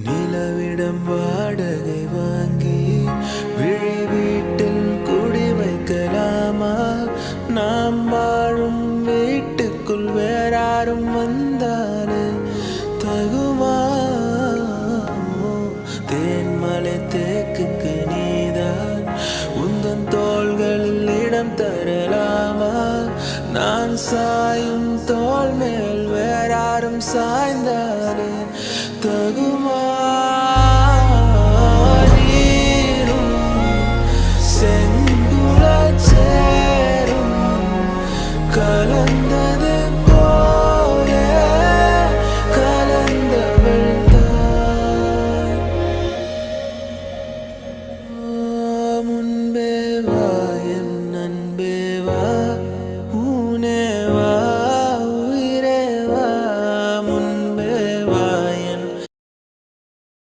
நிலவிடம் வாடகை வாங்கி விழி வீட்டில் குடி வைக்கலாமா? நாம் வாழும் வீட்டுக்குள் வேறாரும் வந்தாலே தகுமா? தேன்மலை தேக்குக்கு நீதான் உந்தன் தோள்களில் இடம் தரலாமா? நான் சாயும் தோள் மேல் வேறாரும் சாய்ந்தாலே தகுமா?